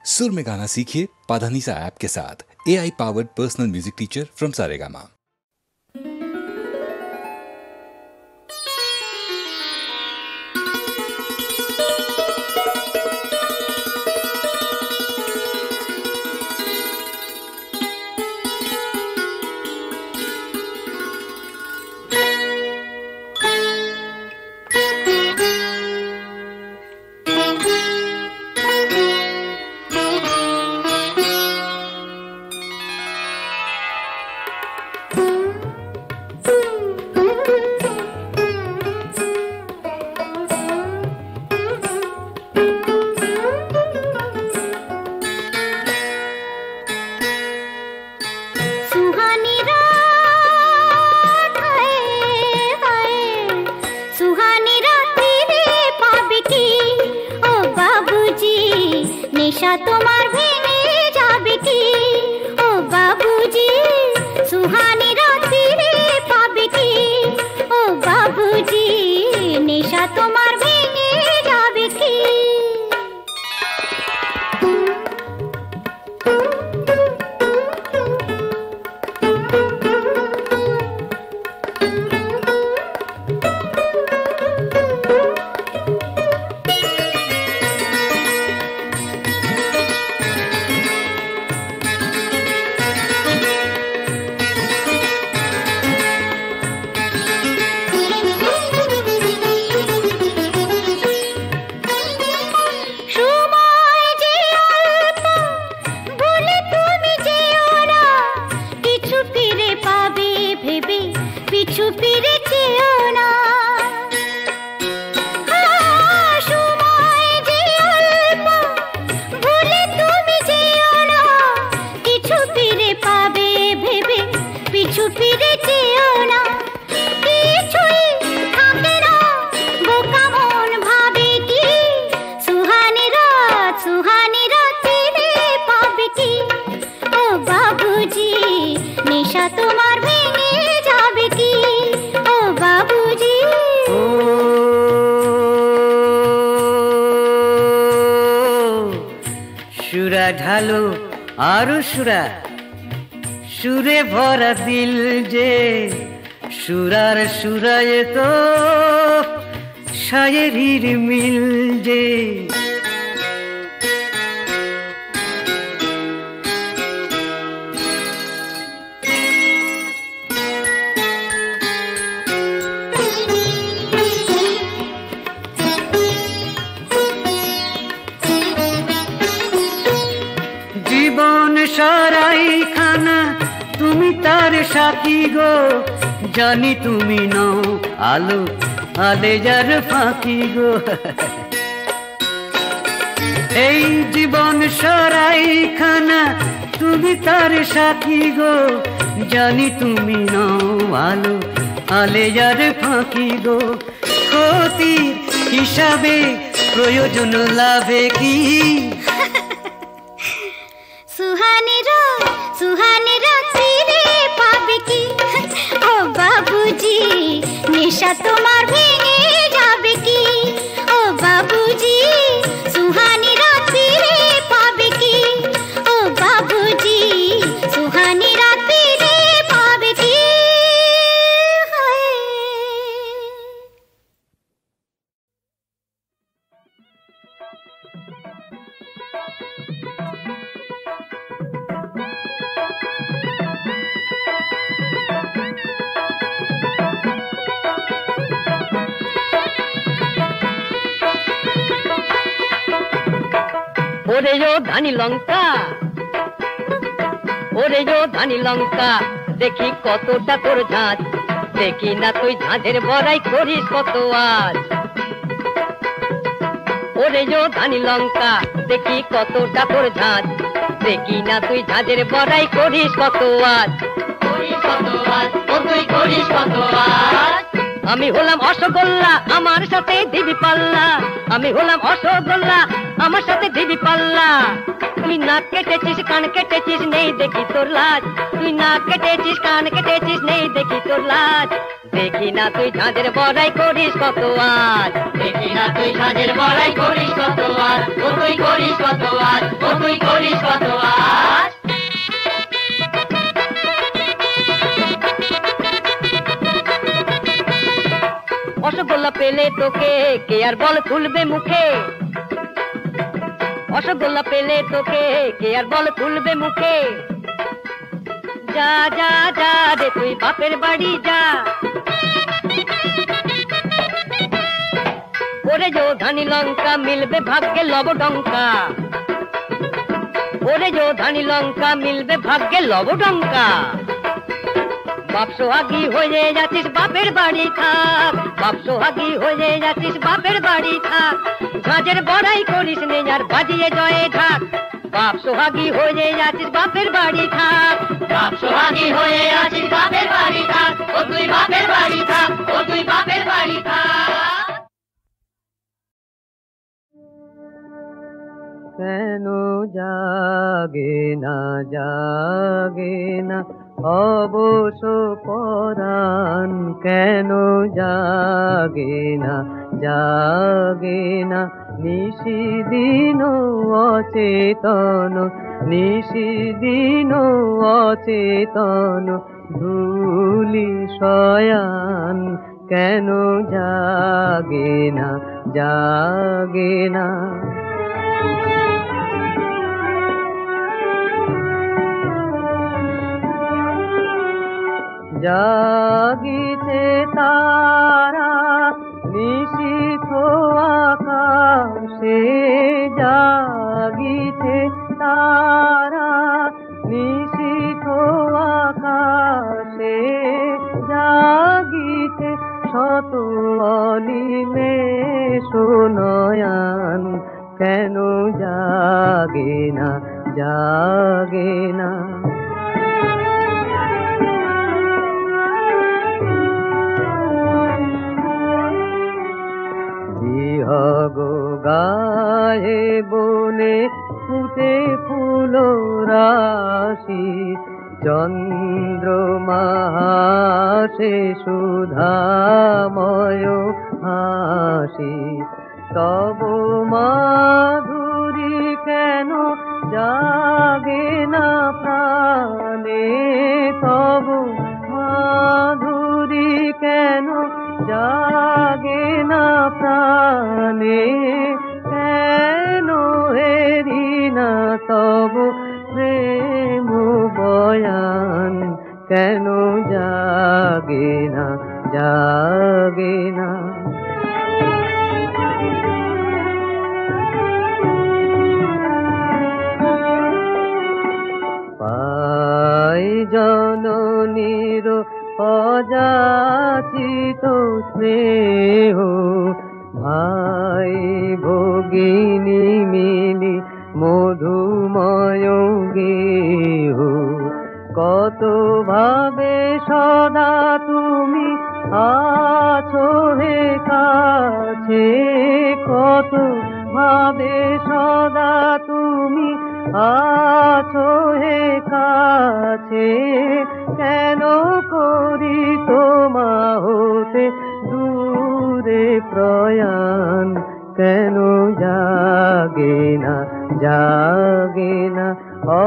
सुर में गाना सीखिए पाधानीसा ऐप के साथ। AI powered personal music teacher from Saregama. তোমার ভেঙে যাবে কি ও বাবুজি, সুহানি রাত্রিরে পাবে কি ও বাবুজি, নেশা তোমার ভেঙে যাবে কি। পিছু ফিরে চেও না, সময় যে অল্প, ভুলে তুমি যেও না, কিছু ফিরে পাবে ভেবে পিছু ফিরে চেও না। কিছুই থাকে না বোকা মন ভাবে কি, সুহানি রাত ফিরে পাবে কি ও বাবুজি, নেশা তোমার ভেঙে যাবে কি ও বাবুজি। সুরা ঢালো আরো সুরা, সুরে ভরা দিল যে, সুরার সুরায় তো শায়েরির মিল যে। জীবন সারাই খানা তুমি তার সাথী গো, জানি তুমি নও আলো আলেজার ফাঁকি গো। এই জীবন সারাই খানা তুমি তার সাথী গো, জানি তুমি নও আলো আলেজার ফাঁকি গো। ক্ষতির হিসাবে প্রয়োজন লাভে কি, সুহানি রাত্রিরে পাবে কি ও বাবুজি, নেশা তোমার ভেঙে যাবে কি ও বাবুজি, সুহানি রাত্রিরে পাবে কি ও বাবুজি, সুহানি রাত্রিরে পাবে কি। ওরে যো ধানি লঙ্কা, ওরে যো ধানি লঙ্কা, দেখি কতটা তোর ঝাঁজ, দেখি না তুই ঝাঁঝের বড়াই করিস কত আজ। ওরে যো ধানি লঙ্কা, দেখি কতটা তোর ঝাঁজ, দেখি না তুই ঝাঁঝের বড়াই করিস কত আজ। ও তুই করিস কত আজ। আমি হলাম অসগোল্লা, আমার সাথে দিবি পাল্লা, আমি হলাম অসগোল্লা, আমার সাথে দিবি পাল্লা। তুই নাক কেটেছিস কান কেটেছিস নেই দেখি তোর লাজ, তুই নাক কেটেছিস কান কেটেছিস নেই দেখি তোর লাজ। দেখি না তুই ঝাঁঝের বড়াই করিস কত আজ, দেখি না তুই ঝাঁঝের বড়াই করিস কত আজ। ও তুই করিস কত আজ, ও তুই পেলে তোকে কে আর বল খুলবে মুখে, রসগোল্লা পেলে তোকে কে আর বল খুলবে মুখে। যা যা যা রে তুই বাপের বাড়ি যা, ওরে যোধানি লঙ্কা মিলবে ভাগ্যে লবডঙ্কা, ওরে যোধানি লঙ্কা মিলবে ভাগ্যে লবডঙ্কা। বাপ সোহাগী হয়ে যাচ্ছিস বাপের বাড়ি থাক, বাপ সোহাগী হয়ে যাচ্ছিস বাপের বাড়ি থাক, ঝাঁঝের বড়াই করিস নে আর বাজিয়ে জয়ে ঢাক। বাপ সোহাগী হয়ে যাচ্ছিস বাপের বাড়ি থাক, বাপ সোহাগী হয়ে আছিস বাপের বাড়ি থাক, ও তুই বাপের বাড়ি থাক, ও তুই বাপের বাড়ি থাক। কেন জাগে না জাগে না অবশ পরাণ, কেন জাগে না জাগে না নিশিদিন অচেতন, নিশিদিন অচেতন ধূলি শয়ান, কেন জাগে না জাগে না। জাগিছে তারা নিশীথ আকাশে, জাগিছে তারা নিশীথ আকাশে, জাগিছে শত অনিমেষ নয়ন, কেন জাগে না জাগে না। গো গায়ে বনে ফুটে ফুল রাশি, চন্দ্রমা হাসে সুধাময় হাসি, তব মাধুরী কেন জাগে না প্রাণে, তব মাধুরী কেন জাগে না প্রাণে, কেন হেরি না তব প্রেম বয়ান, কেন জাগে না জাগে না। পাই জননীর অযাচিত স্নেহ, ভাই ভগিনী মিলি মধুময় গেহ, কত ভাবে সদা তুমি আছো হে কাছে, কত ভাবে সদা তুমি আছো হে কাছে, কেন করি তোমা হতে দূরে প্রয়াণ, কেন জাগে না জাগে না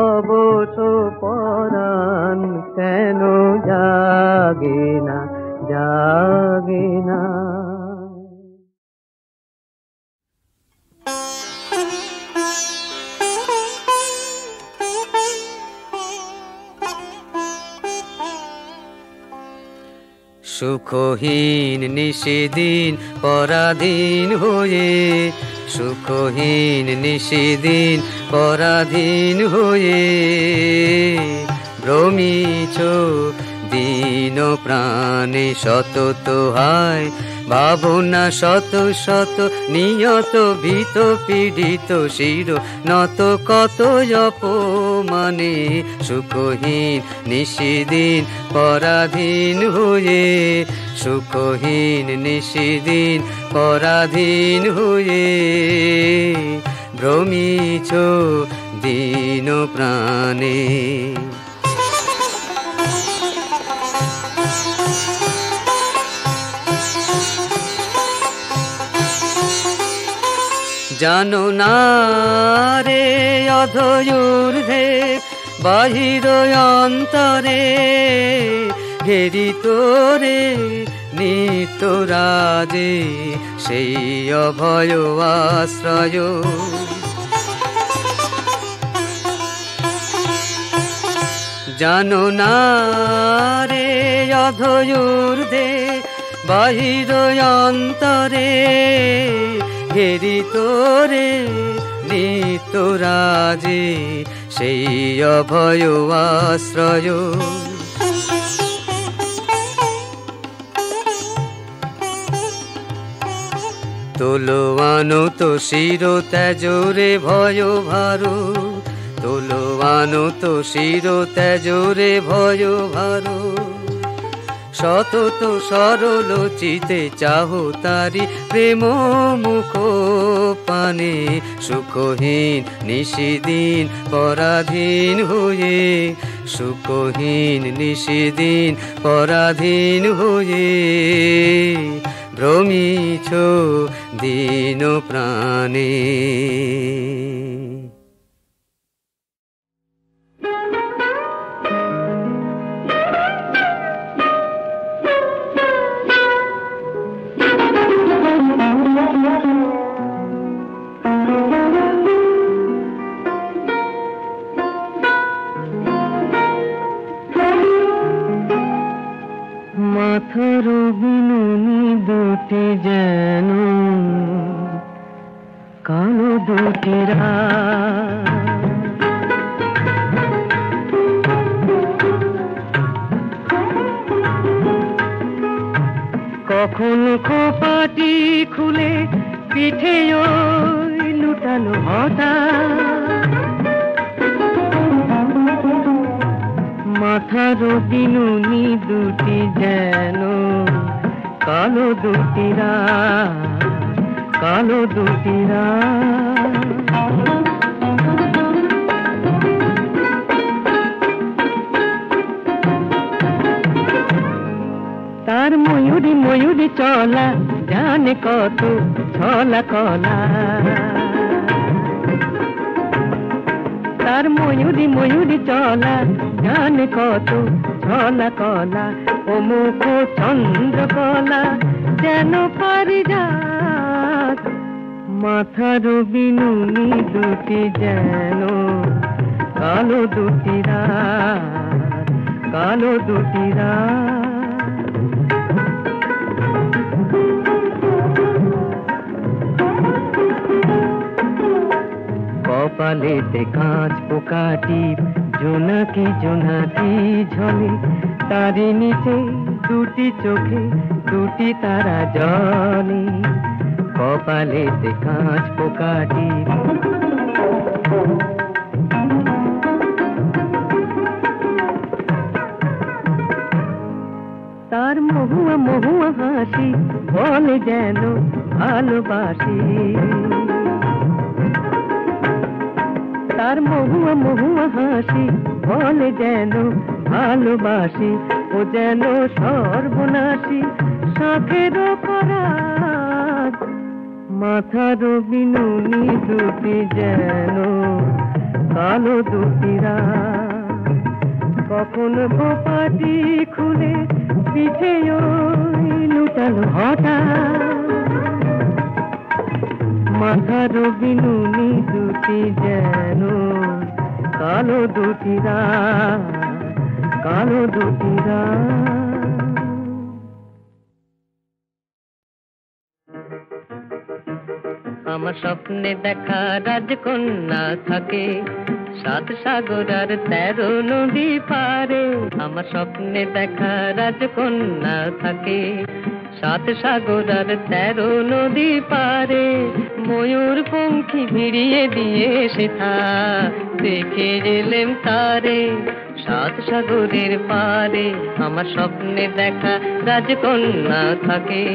অবশ পরাণ, কেন জাগে না জাগে না। সুখহীন নিশিদিন পরাধীন হয়ে, সুখহীন নিশিদিন পরাধীন হয়ে, ভ্রমিছ দিন প্রাণে সতত হায় ভাবনা, শত শত নিয়ত ভীত পীড়িত শির নত কত অপমানে, সুখহীন নিশিদিন পরাধীন হয়ে, সুখহীন নিশিদিন পরাধীন হয়ে, ভ্রমিছ দিন প্রাণে। জানো না রে অধয়ূর্ধ্বে বাহির অন্তরে, ঘেরি তোরে নিত্যরাজে সেই অভয় আশ্রয়। জানো না রে অধৈর্যে বাহির অন্তরে ঘেরি তোরে নিত্যরাজে সেই অভয় আশ্রয়। তোলোয়ানো তো শির তেজরে ভয় ভারু, তোলোয়ানো তো শির তেজরে ভয় ভারু। সতত সরল চিতে চাহো তারি প্রেম মুখ পানে, সুখহীন নিশিদিন পরাধীন হয়ে, সুখহীন নিশিদিন পরাধীন হয়ে ভ্রমিছ দীন প্রাণে। মাথার বিনুনি দুটি যেন কালো দুটি কখন খোপাটি খুলে পিঠে ওই লুটালো হঠাৎ। মাথার বিনুনি দুটি যেন কালো দুটি কালো দুটি তার ময়ূরী ময়ূরী চলা জানে কত ছলা কলা। তার ময়ূরী ময়ূরী চলা জানে কত ছলা কলা। ও মুখ চন্দ্রকলা যেন পারিজাত। মাথার বিনুনি দুটি যেন কালো দুটি কালো দুটি কপালেতে কাঁচ পোকাটি জোনাকি জোনাকি ঝলে। তারি নিচে দুটি চোখে দুটি তারা জলে। কপালেতে কাঁচ পোকাটি তার মহুয়া মহুয়া হাসি বলে যেন ভালোবাসি। তার মহুয়া মহুয়া হাসি বলে যেন ভালোবাসি। ও যেন সর্বনাশী শখের পরাগ। মাথার বিনুনি দুটি যেন কালো দুটি কখন খোপাটি খুলে পিঠে ওই লুটালো হঠাৎ। মাথার বিনুনি দুটি যেন কালো দুটি কালো দুটি আমার স্বপ্নে দেখা রাজকন্যা থাকে 7 সাগর আর 13 নদী পারে। আমার স্বপ্নে দেখা রাজকন্যা থাকে 7 সাগর আর 13 নদী পারে। ময়ূর পঙ্খী ভিড়িয়ে দিয়ে সেথা দেখে এলেম তারে 7 সাগরের পারে। আমার স্বপ্নে দেখা রাজকন্যা থাকে।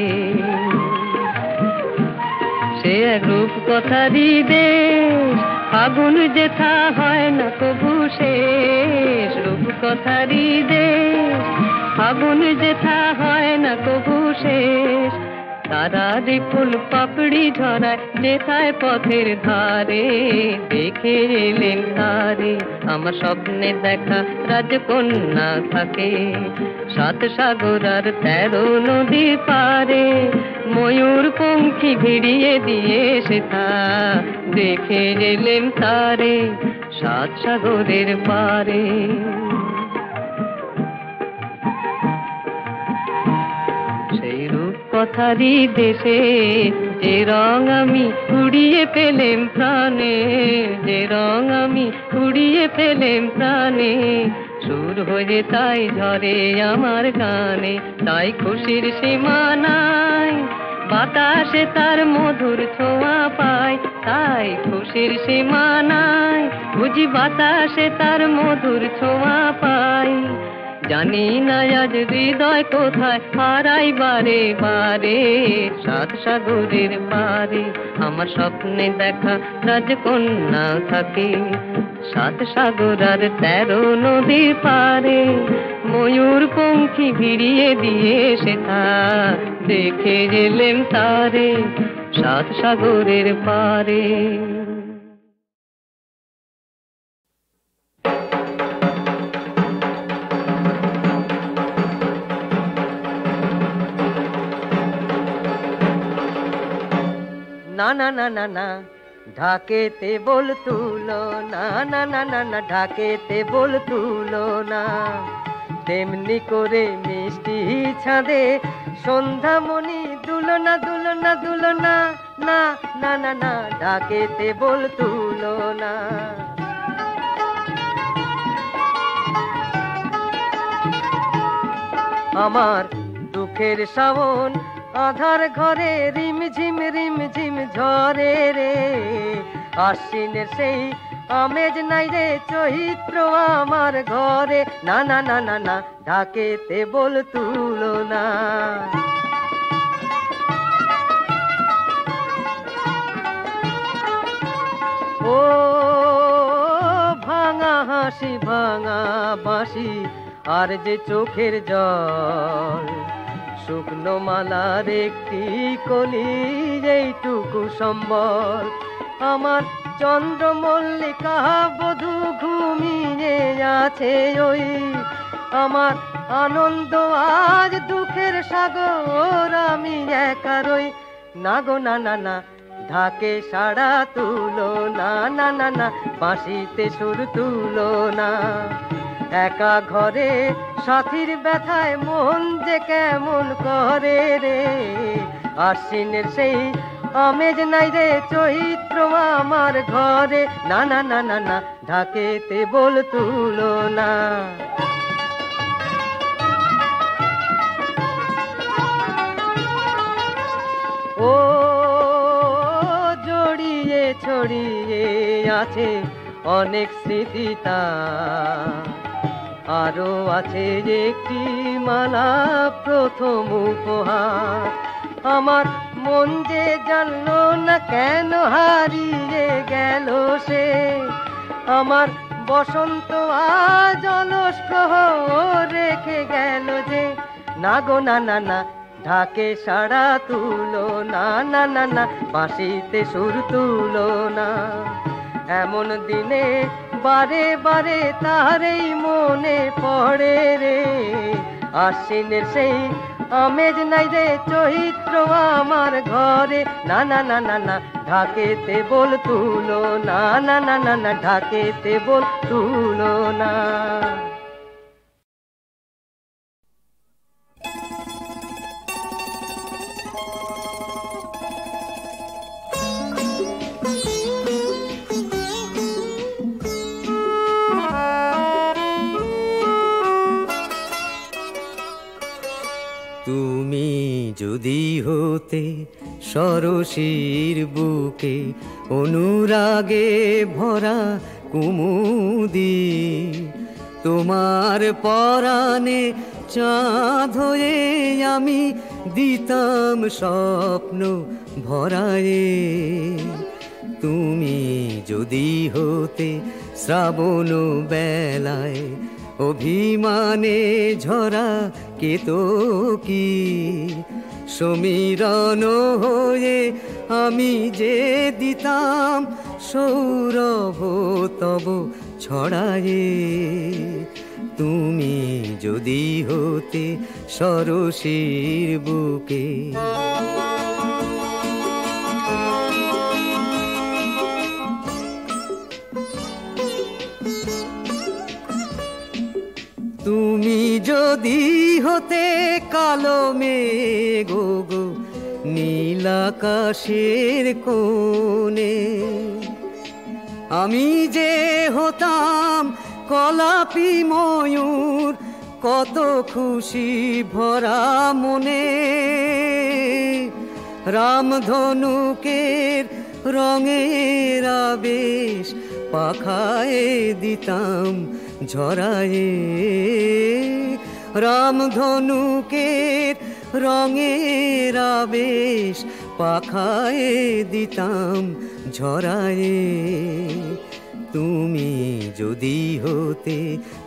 সে এক রূপ কথারই দেশ, ফাগুন যেথা হয় না কবু শেষ। রূপ কথারই দেশ, ফাগুন যেথা হয় না কবু শেষ। তারারি ফুল পাপড়ি ঝরায় যেথায় পথের ধারে দেখে এলেন তারে। পারে আমার স্বপ্নে দেখা রাজকন্যা থাকে। 7 সাগর আর 13 নদী পারে ময়ূর পঙ্খী ভিড়িয়ে দিয়ে সেথা দেখে এলেম তারে 7 সাগরের পারে। সেই রূপকথারই দেশে যে রং আমি কুড়িয়ে পেলেম প্রাণে, যে রং আমি কুড়িয়ে পেলেম প্রাণে, সুর হয়ে তাই ঝরে আমার গানে, তাই খুশির সীমা নাই, বাতাসে তার মধুর ছোঁয়া পাই, তাই খুশির সীমা নাই, বুঝি বাতাসে তার মধুর ছোঁয়া পাই। জানি না আজ হৃদয় কোথায় হারাই বারে বারে 7 সাগরের পারে আমার স্বপ্নে দেখা রাজকন্যা থাকে। 7 সাগর আর 13 নদীর পারে ময়ূর পঙ্খী ভিড়িয়ে দিয়ে সেথা দেখে এলেম তারে 7 সাগরের পারে। না না না না না ঢাকেতে বল তুলো না, না না না না ঢাকেতে বল তুলো না, তেমনি করে মিষ্টি ছাদে সন্ধ্যামণি দুলনা দুলনা দুলনা, না না না না ঢাকেতে বল তুলো না। আমার দুঃখের শ্রাবণ আধার ঘরে রিমঝিম রিমঝিম ঝরে রে, আশ্বিনের সেই আমেজ নাই রে চৈত্র আমার ঘরে, না না না না না ঢাকেতে বল তুলো না। ও ভাঙা হাসি ভাঙা বাঁশি আর যে চোখের জল, শুকনো মালার একটি কলি এইটুকু সম্বল, আমার চন্দ্রমল্লিকা বধূ ঘুমিয়ে আছে ওই, আমার আনন্দ আজ দুঃখের সাগর আমি একা রই, না গো না না না ঢাকে সাড়া তুলো না, না না না বাঁশিতে সুর তুলো না। একা ঘরে সাথীর ব্যথায় মন যে কেমন করে রে, আশ্বিনের সেই আমেজ নাই রে চৈত্র আমার ঘরে, না না না না না ঢাকেতে বল তুলো না। ও জড়িয়ে ছড়িয়ে আছে অনেক স্মৃতিতা, আরো আছে একটি মালা প্রথম উপহার, আমার মন যে জানলো না কেন হারিয়ে গেল সে, আমার বসন্ত আজ অলস প্রহর রেখে গেল যে, না গো না না না ঢাকে সাড়া তুলো না, না না না বাঁশিতে সুর তুলো না। এমন দিনে বারে বারে তারেই মনে পড়ে রে, আশ্বিনের সেই আমেজ নাই রে চৈত্র আমার ঘরে, না না না না না ঢাকেতে বল তুলো না, না না না না ঢাকেতে বল তুলো না। তুমি যদি হতে সরসীর বুকে অনুরাগে ভরা কুমুদি, তোমার পরাণে চাঁদ হয়ে আমি দিতাম স্বপ্ন ভরায়ে। তুমি যদি হতে শ্রাবণ বেলায় অভিমানে ঝরা কেতকী, সমীরণ হয়ে আমি যে দিতাম সৌরভ তব ছড়ায়ে। তুমি যদি হতে সরসীর বুকে, তুমি যদি হতে কালো মেঘ গো নীল আকাশের কোণে, আমি যে হতাম কলাপি ময়ূর কত খুশি ভরা মনে। রামধনুকের রঙের আবেশ পাখায় দিতাম ঝরায়ে। রামধনুকের রঙের আবেশ পাখায় দিতাম ঝরায়ে। তুমি যদি হতে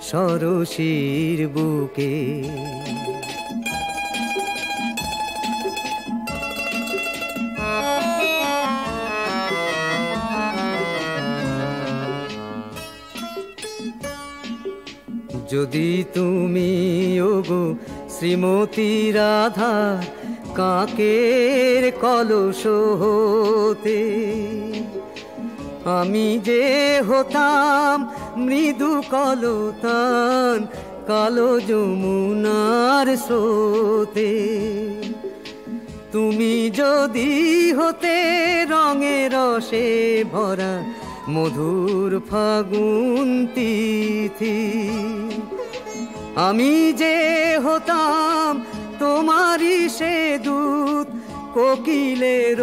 সরসীর বুকে, যদি তুমি ওগো শ্রীমতী রাধা কাকের কলস হতে, আমি যে হতাম মৃদু কলতান কালো যমুনার স্রোতে। তুমি যদি হতে রঙে রসে ভরা মধুর ফাগুন তিথি, আমি যে হতাম তোমারই সে দূত কোকিলের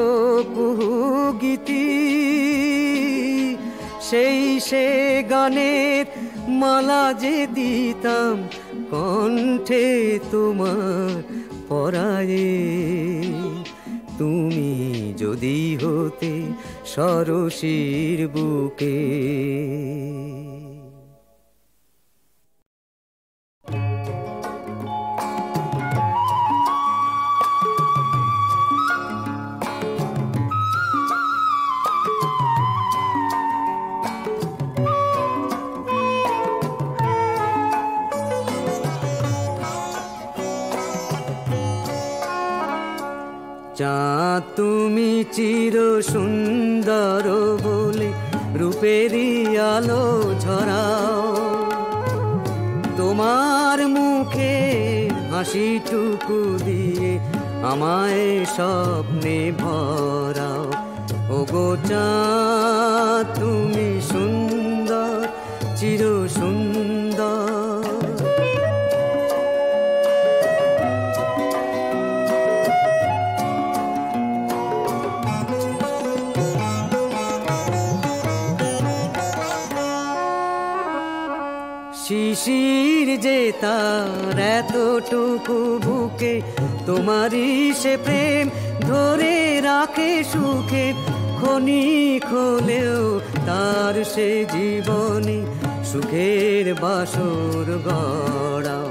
কুহুগীতি। সেই সে গানের মালা যে দিতাম কণ্ঠে তোমার পরায়ে। তুমি যদি হতে সরসীর বুকে, চাঁদ তুমি চির সুন্দর বলে রূপেরই আলো ঝরাও। তোমার মুখে হাসিটুকু দিয়ে আমায় স্বপ্নে ভরাও। ওগো চাঁদ তুমি সুন্দর চির সুন্দর। শিশির যে তার এতটুকু বুকে, তোমারই সে প্রেম ধরে রাখে সুখে। খনি খোলেও তার সে জীবনে সুখের বাসর গড়াও।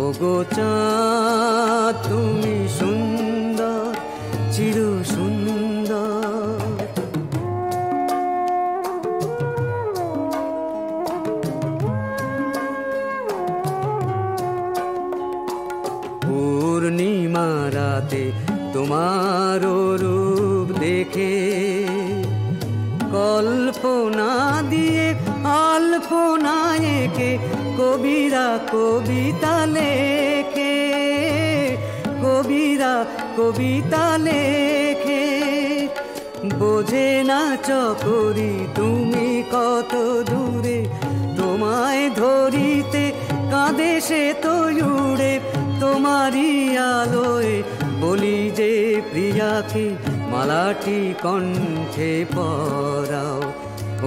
ওগো চাঁদ তুমি সুন্দর চির সুন্দর। পূর্ণিমা রাতে তোমার রূপ দেখে, কল্পনা দিয়ে আলপনা এঁকে কবিরা কবিতা লেখে। কবিরা কবিতা লেখে, বোঝে না চকরি তুমি কত দূরে। তোমায় ধরিতে কাঁদে সে তো উড়ে। তোমারই আলোয় বলি যে প্রিয়াকে মালাটি কণ্ঠে পরাও।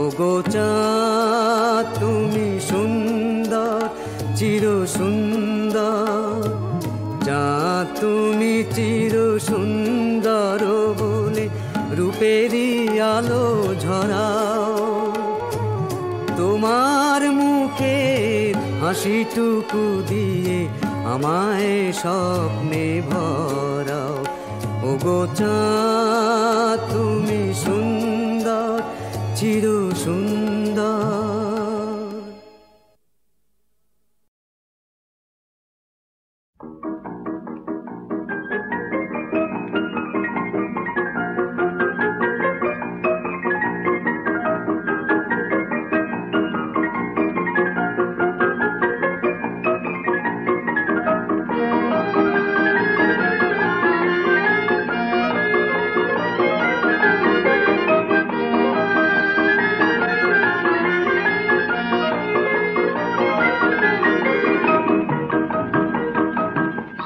ওগো চাঁদ তুমি সুন্দর চির সুন্দর। চাঁদ তুমি চির সুন্দর বলে রূপেরই আলো ঝরাও। তোমার মুখের হাসিটুকু দিয়ে আমায় স্বপ্নে ভরাও। ওগো চাঁদ তুমি সুন্দর চির সুন্দর।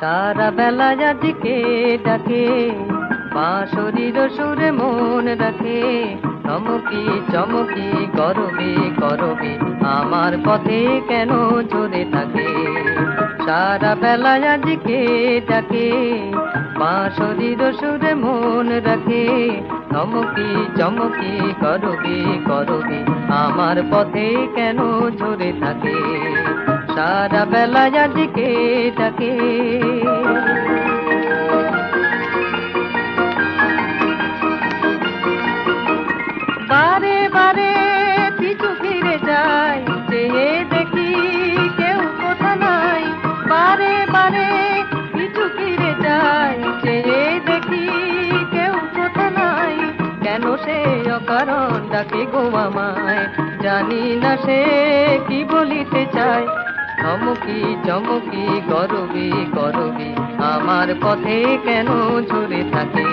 সারা বেলা যাদিকে ডাকে বাঁশরীর সুরে মন রাখে চমকি চমকি করবে করবে আমার পথে কেন ঝরে থাকে। সারা বেলা যাদিকে ডাকে বাঁশরীর সুরে মন রাখে চমকি চমকি করবে করবে আমার পথে কেন ঝরে থাকে। সারা বেলা যাদিকে ডাকে বারে বারে পিছু ফিরে যায় চেয়ে দেখি কেউ কোথা নাই। বারে বারে পিছু ফিরে যায় চেয়ে দেখি কেউ কোথা নাই। কেন সে অকারণ ডাকে গো আমায় জানি না সে কি বলিতে চায়। চমকি চমকি করবি করবি আমার পথে কেন ঝরে থাকে।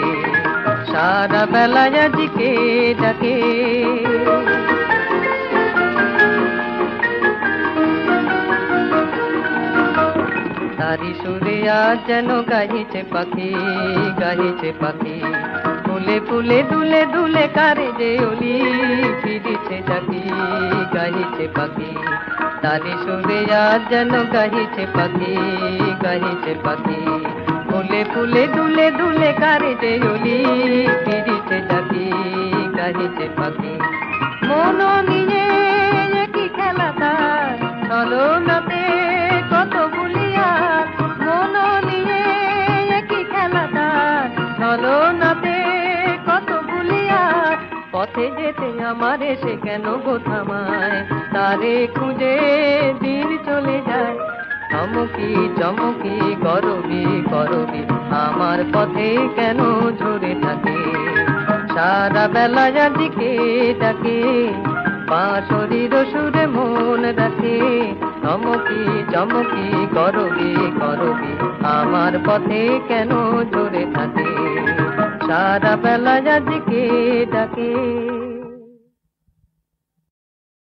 সারা বেলা যাদিকে ডাকে তারি সুরে আজ যেন গাইছে পাখি গাইছে পাখি ফুলে ফুলে দুলে দুলে কারে যে অলি ফিরিছে ডাকি গাইছে পাখি। তারি সুরে আজ যেন গাইছে পাখি গাইছে পাখি ফুলে ফুলে দুলে দুলে কারে যে অলি ফিরিছে ডাকি গাইছে পাখি। মন নিয়ে কি খেলা তার চলো নাতে কত বলিয়া। মন নিয়ে কি খেলা তার চলো নাতে কত বলিয়া। পথে যেতে আমার এসে কেন গো থামায় তারে খুঁজে দিন চলে যায়। চমকি চমকি করবি করবি আমার পথে কেন ঝরে থাকে। সারা বেলা যাদিকে ডাকে বাঁশরীর সুরে মন রাখে চমকি চমকি করবি করবি আমার পথে কেন ঝরে থাকে। সারা বেলা যাদিকে ডাকে